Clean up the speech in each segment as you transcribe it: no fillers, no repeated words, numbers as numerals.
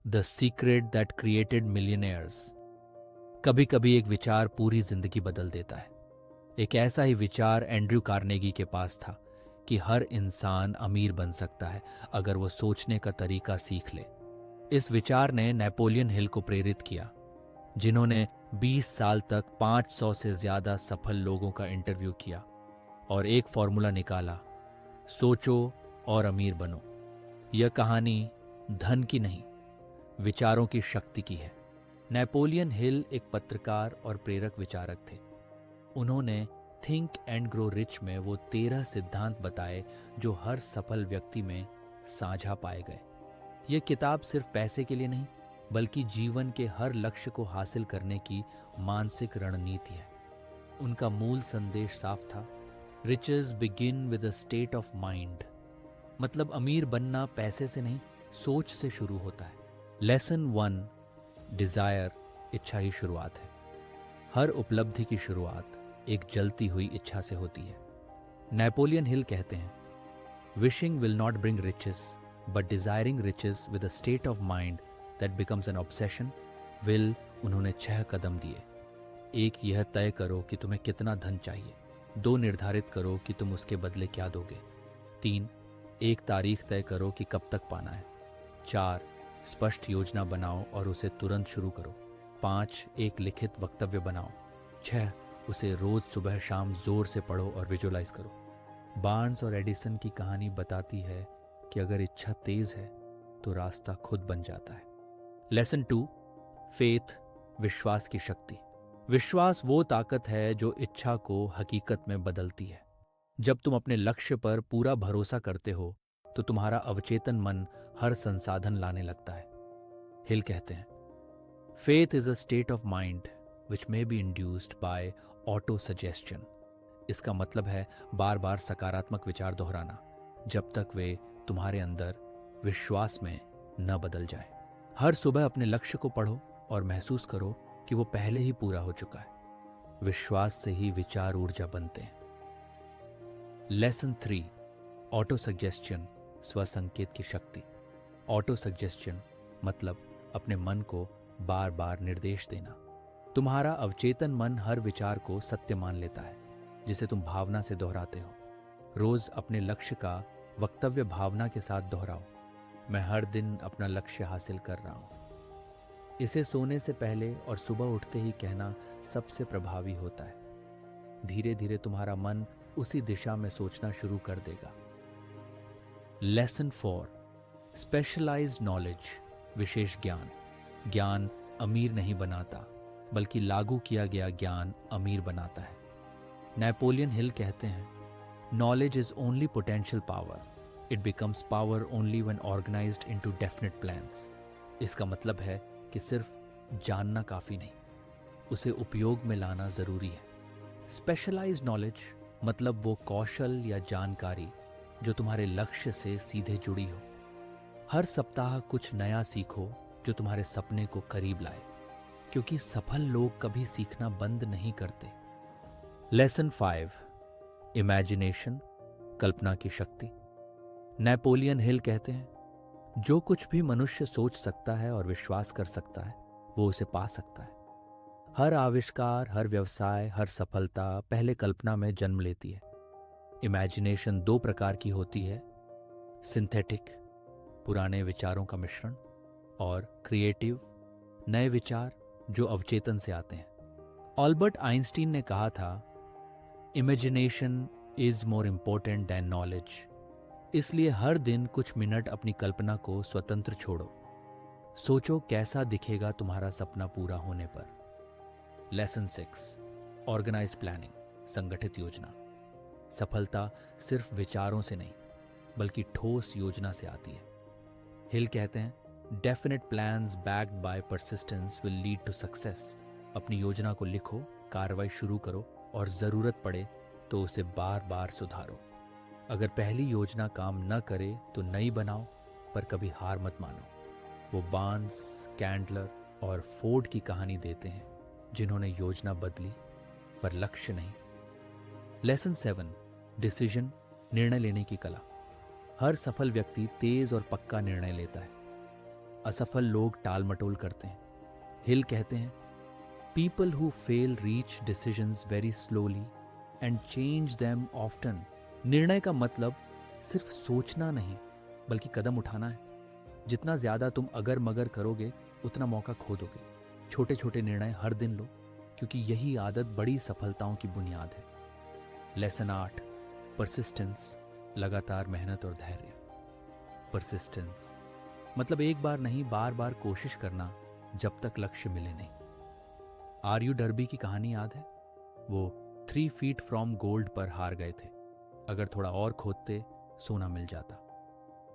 The secret that created millionaires. कभी कभी एक विचार पूरी जिंदगी बदल देता है। एक ऐसा ही विचार एंड्रयू कार्नेगी के पास था कि हर इंसान अमीर बन सकता है अगर वो सोचने का तरीका सीख ले। इस विचार ने नेपोलियन हिल को प्रेरित किया, जिन्होंने 20 साल तक 500 से ज्यादा सफल लोगों का इंटरव्यू किया और एक फॉर्मूला निकाला, सोचो और अमीर बनो। यह कहानी धन की नहीं, विचारों की शक्ति की है। नेपोलियन हिल एक पत्रकार और प्रेरक विचारक थे। उन्होंने थिंक एंड ग्रो रिच में वो 13 सिद्धांत बताए जो हर सफल व्यक्ति में साझा पाए गए। ये किताब सिर्फ पैसे के लिए नहीं, बल्कि जीवन के हर लक्ष्य को हासिल करने की मानसिक रणनीति है। उनका मूल संदेश साफ था, riches begin with a state of mind. मतलब अमीर बनना पैसे से नहीं, सोच से शुरू होता है। लेसन 1, डिजायर, इच्छा ही शुरुआत है। हर उपलब्धि की शुरुआत एक जलती हुई इच्छा से होती है। नेपोलियन हिल कहते हैं, wishing will not bring riches, but desiring riches with a state of mind that becomes an obsession will. उन्होंने 6 कदम दिए। 1, यह तय करो कि तुम्हें कितना धन चाहिए। 2, निर्धारित करो कि तुम उसके बदले क्या दोगे। 3, एक तारीख तय करो कि कब तक पाना है। 4, स्पष्ट योजना बनाओ और उसे तुरंत शुरू करो। 5, एक लिखित वक्तव्य बनाओ। 6, उसे रोज सुबह शाम जोर से पढ़ो और विजुलाइज करो। बार्न्स और एडिसन की कहानी बताती है कि अगर इच्छा तेज है तो रास्ता खुद बन जाता है। लेसन 2, फेथ, विश्वास की शक्ति। विश्वास वो ताकत है जो इच्छा को हकीकत में बदलती है। जब तुम अपने लक्ष्य पर पूरा भरोसा करते हो तो तुम्हारा अवचेतन मन हर संसाधन लाने लगता है। हिल कहते हैं, faith is a state of mind which may be induced by autosuggestion. इसका मतलब है बार बार सकारात्मक विचार दोहराना जब तक वे तुम्हारे अंदर विश्वास में न बदल जाए। हर सुबह अपने लक्ष्य को पढ़ो और महसूस करो कि वो पहले ही पूरा हो चुका है। विश्वास से ही विचार ऊर्जा बनते हैं। लेसन 3, ऑटो सजेस्शन, स्वसंकेत की शक्ति। ऑटो सजेस्शन मतलब अपने मन को बार बार निर्देश देना। तुम्हारा अवचेतन मन हर विचार को सत्य मान लेता है जिसे तुम भावना से दोहराते हो। रोज अपने लक्ष्य का वक्तव्य भावना के साथ दोहराओ, मैं हर दिन अपना लक्ष्य हासिल कर रहा हूं। इसे सोने से पहले और सुबह उठते ही कहना सबसे प्रभावी होता है। धीरे धीरे तुम्हारा मन उसी दिशा में सोचना शुरू कर देगा। लेसन 4, स्पेशलाइज्ड नॉलेज, विशेष ज्ञान। ज्ञान अमीर नहीं बनाता, बल्कि लागू किया गया ज्ञान अमीर बनाता है। नेपोलियन हिल कहते हैं, knowledge is only potential power, it becomes power only when organised into definite plans. इसका मतलब है कि सिर्फ जानना काफी नहीं, उसे उपयोग में लाना जरूरी है। स्पेशलाइज्ड नॉलेज मतलब वो कौशल या जानकारी जो तुम्हारे लक्ष्य से सीधे जुड़ी हो। हर सप्ताह कुछ नया सीखो जो तुम्हारे सपने को करीब लाए, क्योंकि सफल लोग कभी सीखना बंद नहीं करते। लेसन 5, इमेजिनेशन, कल्पना की शक्ति। नेपोलियन हिल कहते हैं, जो कुछ भी मनुष्य सोच सकता है और विश्वास कर सकता है वो उसे पा सकता है। हर आविष्कार, हर व्यवसाय, हर सफलता पहले कल्पना में जन्म लेती है। इमेजिनेशन 2 प्रकार की होती है, सिंथेटिक, पुराने विचारों का मिश्रण, और क्रिएटिव, नए विचार जो अवचेतन से आते हैं। अल्बर्ट आइंस्टीन ने कहा था, imagination is more important then knowledge. इसलिए हर दिन कुछ मिनट अपनी कल्पना को स्वतंत्र छोड़ो। सोचो कैसा दिखेगा तुम्हारा सपना पूरा होने पर। लेसन 6, ऑर्गेनाइज्ड प्लानिंग, संगठित योजना। सफलता सिर्फ विचारों से नहीं, बल्कि ठोस योजना से आती है। हिल कहते हैं, definite plans backed by persistence will lead to success. अपनी योजना को लिखो, कार्रवाई शुरू करो और जरूरत पड़े तो उसे बार बार सुधारो। अगर पहली योजना काम न करे तो नई बनाओ, पर कभी हार मत मानो। वो बार्न्स, कैंडलर और फोर्ड की कहानी देते हैं, जिन्होंने योजना बदली पर लक्ष्य नहीं। लेसन 7, डिसीजन, निर्णय लेने की कला। हर सफल व्यक्ति तेज और पक्का निर्णय लेता है। असफल लोग टाल मटोल करते हैं। हिल कहते हैं people who fail reach decisions very slowly and change them often. निर्णय का मतलब सिर्फ सोचना नहीं बल्कि कदम उठाना है। जितना ज्यादा तुम अगर मगर करोगे उतना मौका खो दोगे। छोटे छोटे निर्णय हर दिन लो, क्योंकि यही आदत बड़ी सफलताओं की बुनियाद है। लेसन 8, परसिस्टेंस, लगातार मेहनत और धैर्य। परसिस्टेंस मतलब एक बार नहीं बार बार कोशिश करना जब तक लक्ष्य मिले नहीं। आर यू डर्बी की कहानी याद है? वो 3 फीट फ्रॉम गोल्ड पर हार गए थे। अगर थोड़ा और खोदते सोना मिल जाता।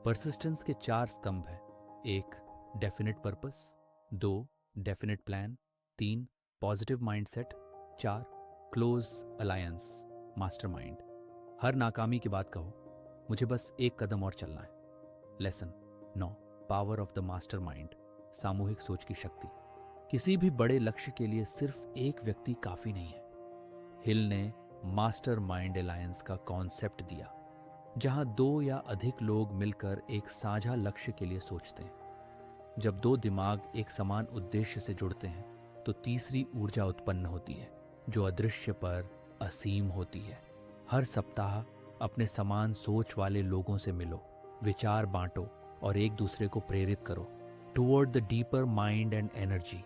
परसिस्टेंस के 4 स्तंभ हैं। 1, definite purpose. 2, definite plan. 3, positive mindset. 4, close alliance, mastermind. हर नाकामी के बाद कहो मुझे बस एक कदम और चलना है। Lesson 9, power of the mastermind, सामूहिक सोच की शक्ति। किसी भी बड़े लक्ष्य के लिए सिर्फ एक व्यक्ति काफी नहीं है। हिल ने मास्टरमाइंड अलायंस का कॉन्सेप्ट दिया, जहां 2 या अधिक लोग मिलकर एक साझा लक्ष्य के लिए सोचते हैं। जब 2 दिमाग एक समान उद्देश्य से जुड़ते हैं तो तीसरी ऊर्जा उत्पन्न होती है, जो अदृश्य पर असीम होती है। हर सप्ताह अपने समान सोच वाले लोगों से मिलो, विचार बांटो और एक दूसरे को प्रेरित करो toward the deeper mind and energy.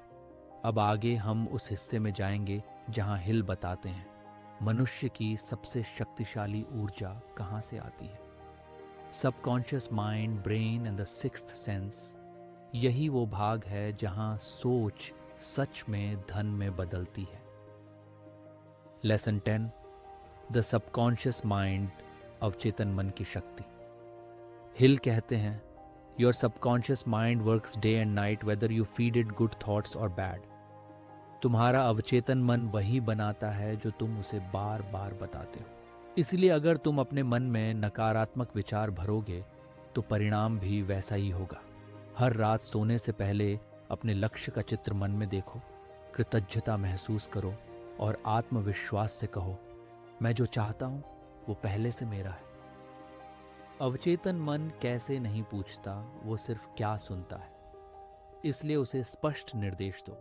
अब आगे हम उस हिस्से में जाएंगे जहां हिल बताते हैं मनुष्य की सबसे शक्तिशाली ऊर्जा कहां से आती है। Subconscious mind, brain and the sixth sense, यही वो भाग है जहां सोच सच में धन में बदलती है। लेसन 10, द सबकॉन्शियस माइंड, अवचेतन मन की शक्ति। हिल कहते हैं your subconscious mind works day and night whether you feed it good thoughts और बैड। तुम्हारा अवचेतन मन वही बनाता है जो तुम उसे बार बार बताते हो। इसलिए अगर तुम अपने मन में नकारात्मक विचार भरोगे तो परिणाम भी वैसा ही होगा। हर रात सोने से पहले अपने लक्ष्य का चित्र मन में देखो, कृतज्ञता महसूस करो और आत्मविश्वास से कहो मैं जो चाहता हूं वो पहले से मेरा है। अवचेतन मन कैसे नहीं पूछता, वो सिर्फ क्या सुनता है, इसलिए उसे स्पष्ट निर्देश दो।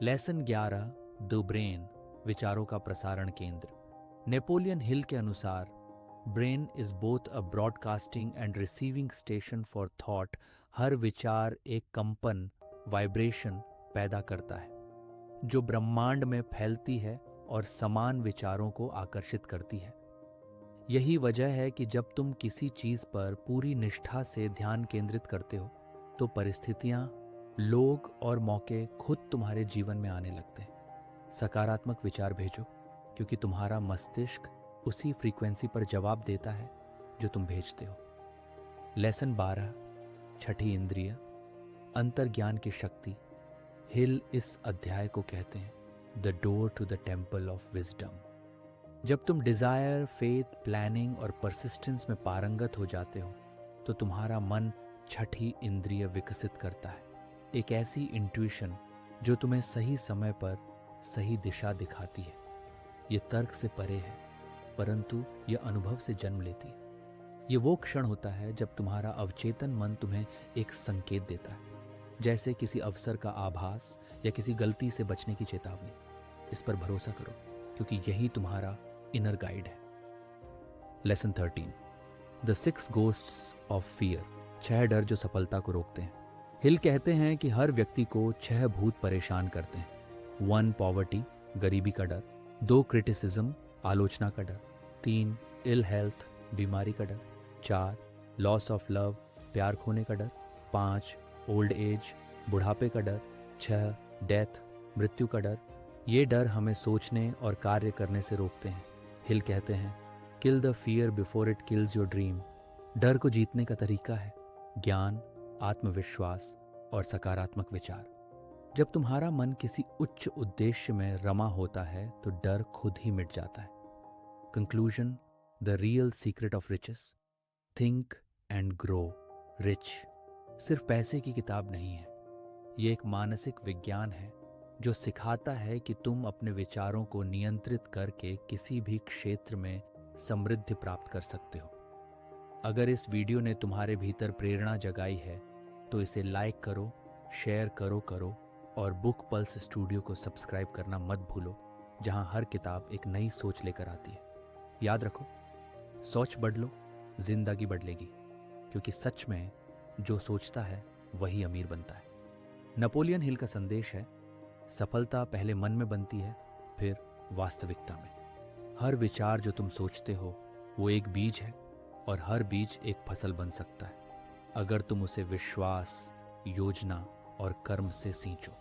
लेसन 11, द ब्रेन, विचारों का प्रसारण केंद्र। नेपोलियन हिल के अनुसार brain is both a broadcasting and receiving station for thought. हर विचार एक कंपन, वाइब्रेशन पैदा करता है जो ब्रह्मांड में फैलती है और समान विचारों को आकर्षित करती है। यही वजह है कि जब तुम किसी चीज पर पूरी निष्ठा से ध्यान केंद्रित करते हो तो परिस्थितियां, लोग और मौके खुद तुम्हारे जीवन में आने लगते हैं। सकारात्मक विचार भेजो, क्योंकि तुम्हारा मस्तिष्क उसी फ्रीक्वेंसी पर जवाब देता है जो तुम भेजते हो। लेसन 12, छठी इंद्रिय, अंतर्ज्ञान की शक्ति। हिल इस अध्याय को कहते हैं the door to the temple of wisdom. जब तुम डिजायर, फेथ, प्लानिंग और परसिस्टेंस में पारंगत हो जाते हो तो तुम्हारा मन छठी इंद्रिय विकसित करता है, एक ऐसी इंट्यूशन जो तुम्हें सही समय पर सही दिशा दिखाती है। ये तर्क से परे है, परंतु यह अनुभव से जन्म लेती है। ये वो क्षण होता है जब तुम्हारा अवचेतन मन तुम्हें एक संकेत देता है, जैसे किसी अवसर का आभास या किसी गलती से बचने की चेतावनी। इस पर भरोसा करो, क्योंकि यही तुम्हारा इनर गाइड है। Lesson 13, the 6 ghosts of fear, 6 डर जो सफलता को रोकते हैं। हिल कहते हैं कि हर व्यक्ति को 6 भूत परेशान करते हैं। 1, पॉवर्टी, गरीबी का डर। 2, क्रिटिसिज्म, आलोचना का डर। 3, इल हेल्थ, बीमारी का डर। 4, लॉस ऑफ लव, प्यार खोने का डर। 5, ओल्ड एज, बुढ़ापे का डर। 6, डेथ, मृत्यु का डर। ये डर हमें सोचने और कार्य करने से रोकते हैं। हिल कहते हैं kill the fear before it kills your dream. डर को जीतने का तरीका है ज्ञान, आत्मविश्वास और सकारात्मक विचार। जब तुम्हारा मन किसी उच्च उद्देश्य में रमा होता है तो डर खुद ही मिट जाता है। Conclusion, the real secret of riches, think and grow rich सिर्फ पैसे की किताब नहीं है। ये एक मानसिक विज्ञान है जो सिखाता है कि तुम अपने विचारों को नियंत्रित करके किसी भी क्षेत्र में समृद्धि प्राप्त कर सकते हो। अगर इस वीडियो ने तुम्हारे भीतर प्रेरणा जगाई है तो इसे लाइक करो, शेयर करो और बुक पल्स स्टूडियो को सब्सक्राइब करना मत भूलो, जहां हर किताब एक नई सोच लेकर आती है। याद रखो, सोच बदलो, जिंदगी बदलेगी, क्योंकि सच में जो सोचता है वही अमीर बनता है। नेपोलियन हिल का संदेश है, सफलता पहले मन में बनती है, फिर वास्तविकता में। हर विचार जो तुम सोचते हो वो एक बीज है, और हर बीज एक फसल बन सकता है अगर तुम उसे विश्वास, योजना और कर्म से सींचो।